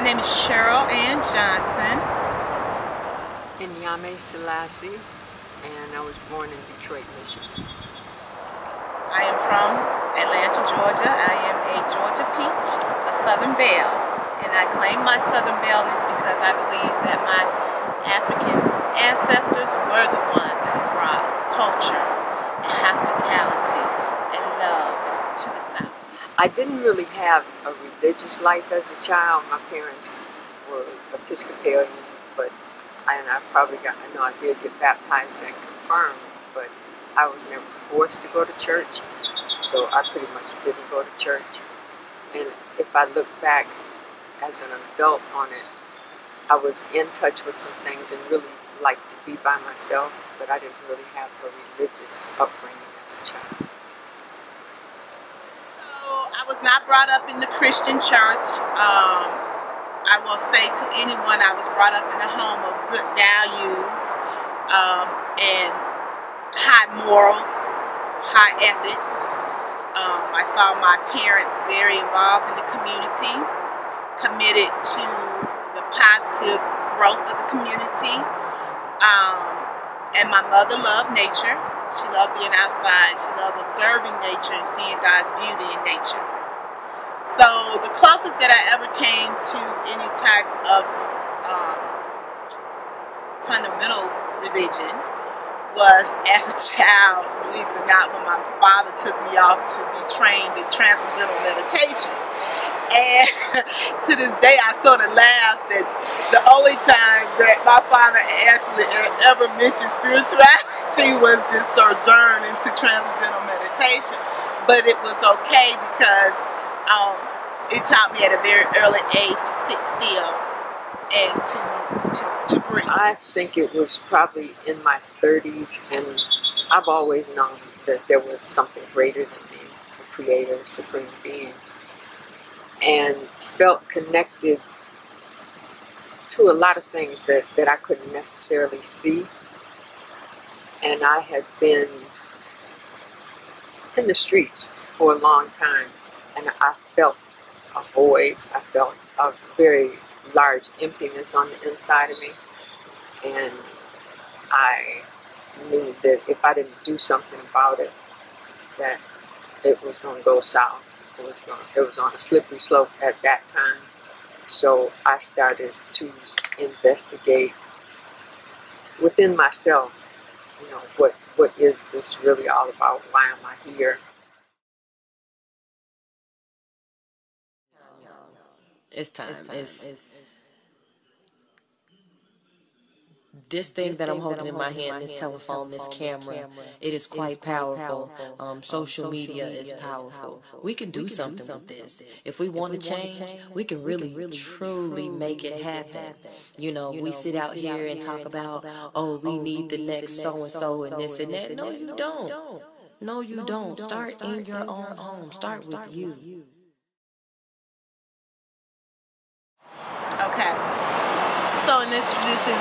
name is Cheryl Ann Johnson. In Yame Selassie, and I was born in Detroit, Michigan. I am from Atlanta, Georgia. I am a Georgia peach, a Southern belle, and I claim my Southern belleness because I believe that my African ancestors were the ones who brought culture and hospitality and love to the South. I didn't really have a religious life as a child. My parents were Episcopalian, but I know I did get baptized and confirmed, but I was never forced to go to church, so I pretty much didn't go to church. And if I look back as an adult on it, I was in touch with some things and really liked to be by myself, but I didn't really have a religious upbringing as a child. So I was not brought up in the Christian church. I will say to anyone, I was brought up in a home of good values and high morals, high ethics. I saw my parents very involved in the community, committed to the positive growth of the community. And my mother loved nature. She loved being outside. She loved observing nature and seeing God's beauty in nature. So the closest that I ever came to any type of fundamental religion was as a child, believe it or not, when my father took me off to be trained in transcendental meditation. And to this day, I sort of laugh that the only time that my father actually ever mentioned spirituality was this sojourn into transcendental meditation. But it was okay because it taught me at a very early age to sit still and to breathe. I think it was probably in my 30s, and I've always known that there was something greater than me, a creator, supreme being, and felt connected to a lot of things that I couldn't necessarily see. And I had been in the streets for a long time, and I felt a void. I felt a very large emptiness on the inside of me, and I knew that if I didn't do something about it, that it was going to go south. It was on a slippery slope at that time. So I started to investigate within myself, you know, what is this really all about? Why am I here? It's time. This thing that I'm holding in my hand, this telephone, this camera, it is quite powerful. Social media is powerful. We can do something with this. If we want to change, we can really, truly make it happen. You know, we sit out here and talk about, oh, we need the next so-and-so and this and that. No, you don't. No, you don't. Start in your own home. Start with you. Okay. So in this tradition,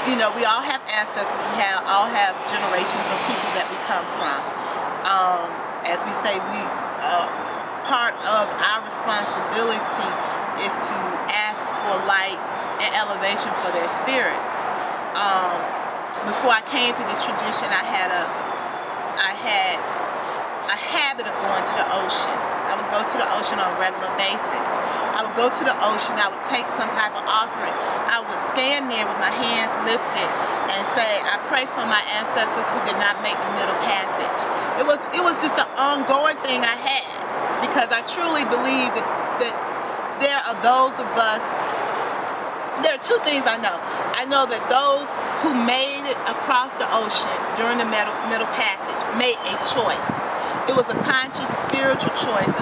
you know, we all have ancestors. We all have generations of people that we come from. As we say, part of our responsibility is to ask for light and elevation for their spirits. Before I came to this tradition, I had a habit of going to the ocean. I would go to the ocean on a regular basis. I would go to the ocean, I would take some type of offering. I would stand there with my hands lifted and say, I pray for my ancestors who did not make the middle passage. It was just an ongoing thing I had, because I truly believe that there are those of us, there are two things I know. I know that those who made it across the ocean during the middle passage made a choice. It was a conscious spiritual choice.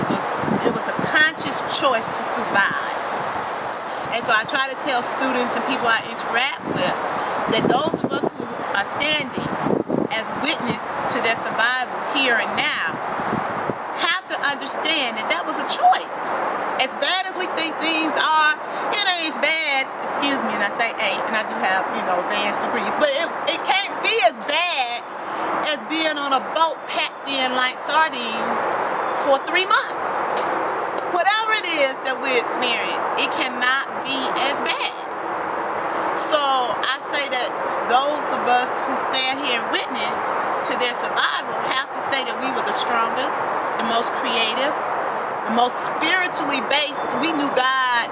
It was a conscious choice to survive. And so I try to tell students and people I interact with that those of us who are standing as witness to their survival here and now have to understand that that was a choice. As bad as we think things are, it ain't as bad, excuse me, and I say ain't, and I do have, you know, advanced degrees, but it can't be as bad as being on a boat packed in like sardines for 3 months. Whatever it is that we're experiencing, it cannot be as bad. So I say that those of us who stand here and witness to their survival have to say that we were the strongest, the most creative, the most spiritually based. We knew God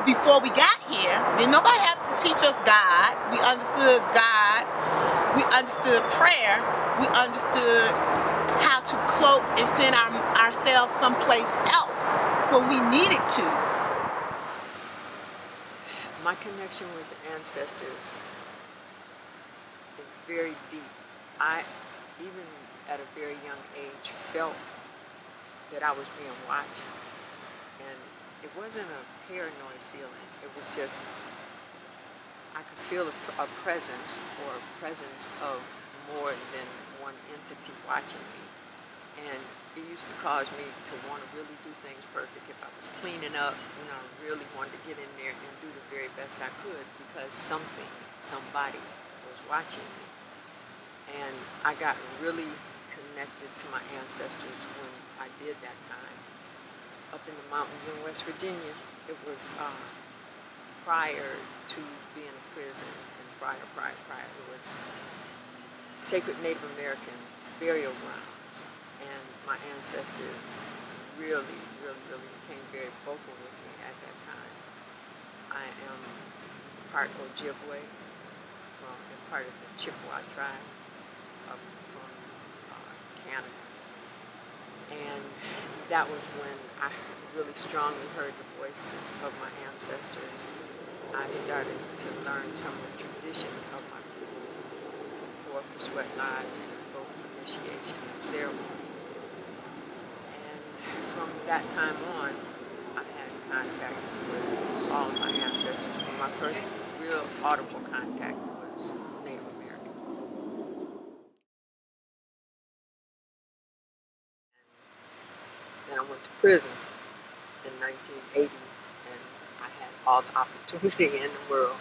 before we got here. Then nobody had to teach us God. We understood God. We understood prayer. We understood how to cloak and send ourselves someplace else when we needed to. My connection with the ancestors is very deep. I, even at a very young age, felt that I was being watched. And it wasn't a paranoid feeling. It was just, I could feel a presence, or a presence of more than one entity watching me. And it used to cause me to want to really do things perfect. If I was cleaning up, I really wanted to get in there and do the very best I could, because somebody was watching me. And I got really connected to my ancestors when I did that time. Up in the mountains in West Virginia, it was prior to being a prison, and prior, it was sacred Native American burial grounds. And my ancestors really became very vocal with me at that time. I am part Ojibwe, and part of the Chippewa tribe up from Canada. And that was when I really strongly heard the voices of my ancestors. I started to learn some of the traditions of my people, to pour for sweat lodge and go for initiation and ceremony. And from that time on, I had contact with all of my ancestors. But my first real audible contact was Native American. Then I went to prison in 1980, and I had all the opportunity in the world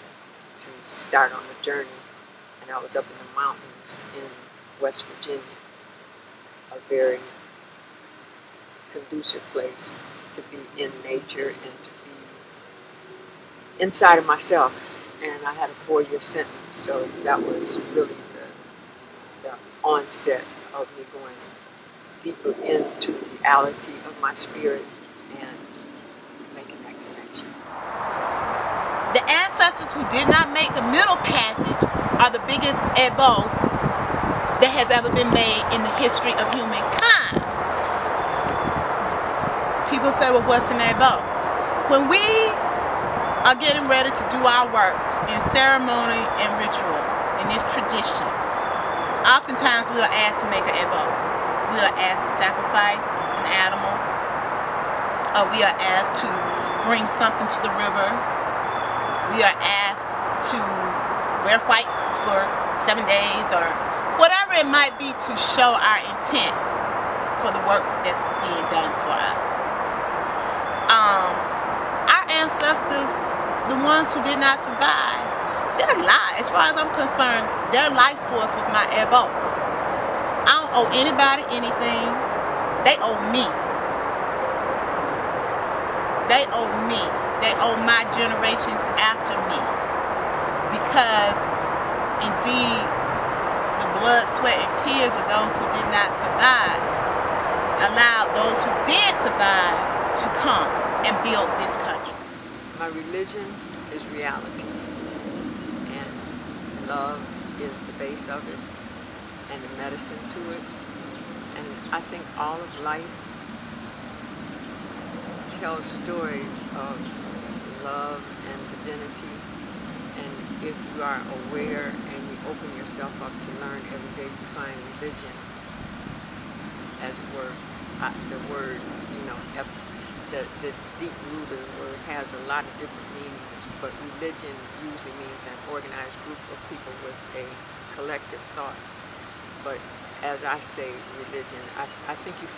to start on the journey. And I was up in the mountains in West Virginia, a very conducive place to be in nature and to be inside of myself. And I had a 4-year sentence, so that was really the onset of me going deeper into the reality of my spirit and making that connection. The ancestors who did not make the middle passage are the biggest ebo that has ever been made in the history of humankind. People say, well, what's an ebo? When we are getting ready to do our work in ceremony and ritual, in this tradition, oftentimes we are asked to make an ebo. We are asked to sacrifice an animal, or we are asked to bring something to the river. We are asked to wear white for 7 days, or whatever it might be, to show our intent for the work that's being done for us. Our ancestors, the ones who did not survive, their life, as far as I'm concerned, their life force was my ebo. I don't owe anybody anything. They owe me. They owe me. They owe my generations after me. Because indeed, the blood, sweat, and tears of those who did not survive allowed those who did survive to come and build this country. My religion is reality, and love is the base of it, and the medicine to it. And I think all of life tells stories of love and divinity. And if you are aware and you open yourself up to learn every day, you find religion, as it were, the word, the deep root of the word has a lot of different meanings, but religion usually means an organized group of people with a collective thought. But as I say religion, I think you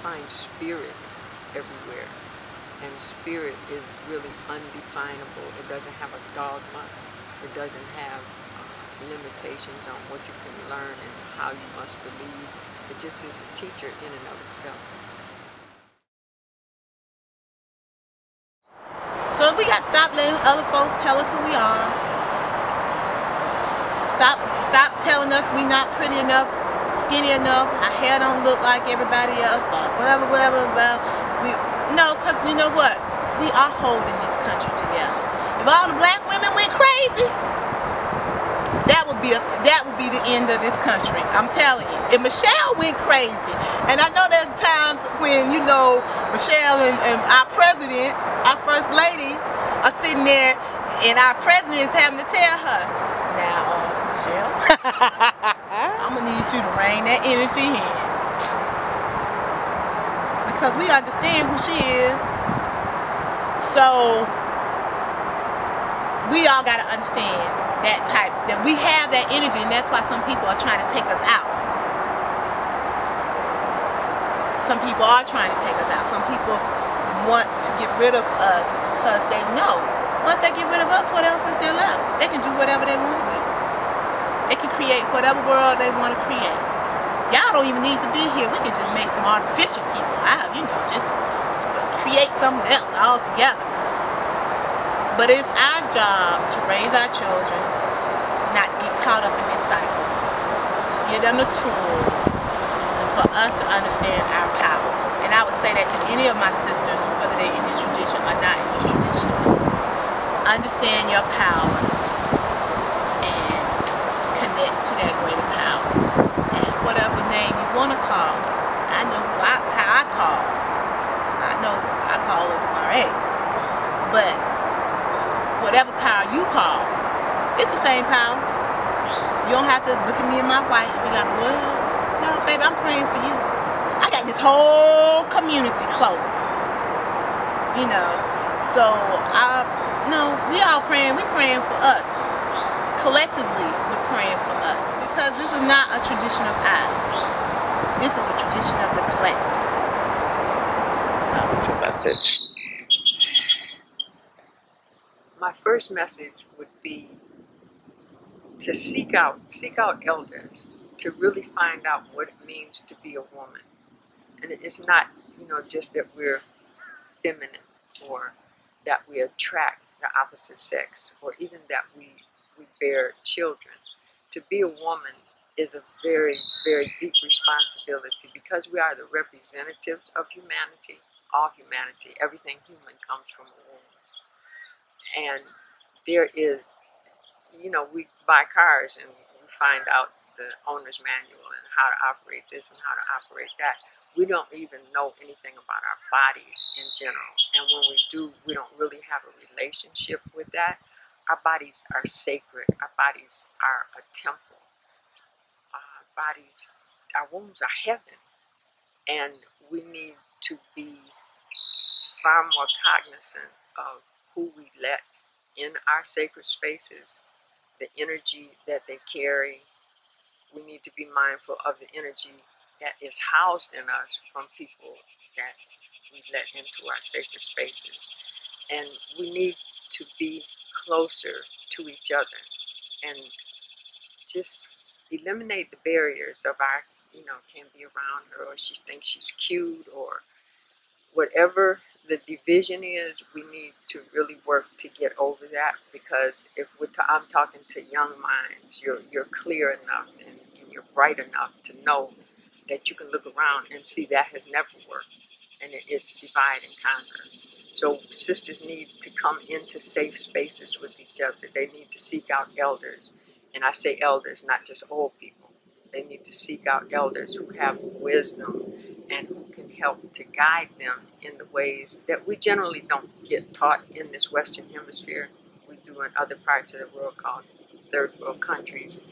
find spirit everywhere. And spirit is really undefinable. It doesn't have a dogma. It doesn't have limitations on what you can learn and how you must believe. It just is a teacher in and of itself. we got to stop letting other folks tell us who we are. Stop telling us we not pretty enough, skinny enough, our hair don't look like everybody else, or whatever. No, because you know what? We are holding this country together. If all the black women went crazy, that would be the end of this country. I'm telling you. If Michelle went crazy, and I know there's times when, you know, Michelle and our president, our first lady, are sitting there, and our president is having to tell her, now, Michelle, I'm gonna need you to rein that energy in, because we understand who she is. So we all gotta understand that we have that energy, and that's why some people are trying to take us out. Some people are trying to take us out. Some people want to get rid of us because they know once they get rid of us, what else is there left? They can do whatever they want to do. They can create whatever world they want to create. Y'all don't even need to be here. We can just make some artificial people out, you know, just create something else altogether. But it's our job to raise our children, not to get caught up in this cycle, to give them the tools, and for us to understand our power. And I would say that to any of my sisters, whether they're in this tradition or not in this tradition, understand your power and connect to that greater power. And whatever name you want to call it, I know how I call it. I know I call it tomorrow. But whatever power you call, it's the same power. You don't have to look at me and my wife and be like, well, no, baby, I'm praying for you. I got this whole community close. You know, so no, we all praying. We're praying for us. Collectively, we're praying for us, because this is not a tradition of I. This is a tradition of the collective. So, Message. My first message would be to seek out elders, to really find out what it means to be a woman. And it's not, you know, just that we're feminine, or that we attract the opposite sex, or even that we bear children. To be a woman is a very, very deep responsibility, because we are the representatives of humanity, all humanity. Everything human comes from a womb. And there is, you know, we buy cars and we find out the owner's manual and how to operate this and how to operate that. We don't even know anything about our bodies in general. And when we do, we don't really have a relationship with that. Our bodies are sacred. Our bodies are a temple. Our wombs are heaven. And we need to be far more cognizant of who we let in our sacred spaces, the energy that they carry. We need to be mindful of the energy that is housed in us from people that we let into our sacred spaces. And we need to be closer to each other and just eliminate the barriers of our, you know, can't be around her, or she thinks she's cute, or whatever the division is. We need to really work to get over that, because if I'm talking to young minds, you're clear enough and you're bright enough to know that you can look around and see that has never worked, and it's divide and conquer. So sisters need to come into safe spaces with each other. They need to seek out elders, and I say elders, not just old people. They need to seek out elders who have wisdom and who can help to guide them in the ways that we generally don't get taught in this Western Hemisphere. We do in other parts of the world called third world countries.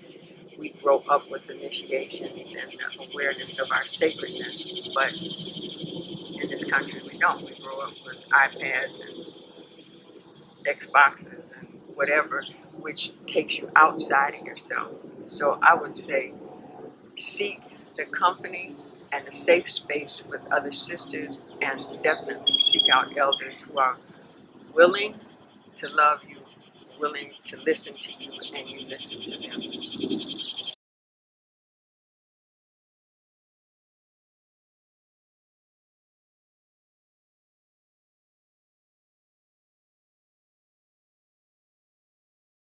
We grow up with initiations and awareness of our sacredness, but in this country we don't. We grow up with iPads and Xboxes and whatever, which takes you outside of yourself. So I would say seek the company and a safe space with other sisters, and definitely seek out elders who are willing to love you, willing to listen to you, and you listen to them.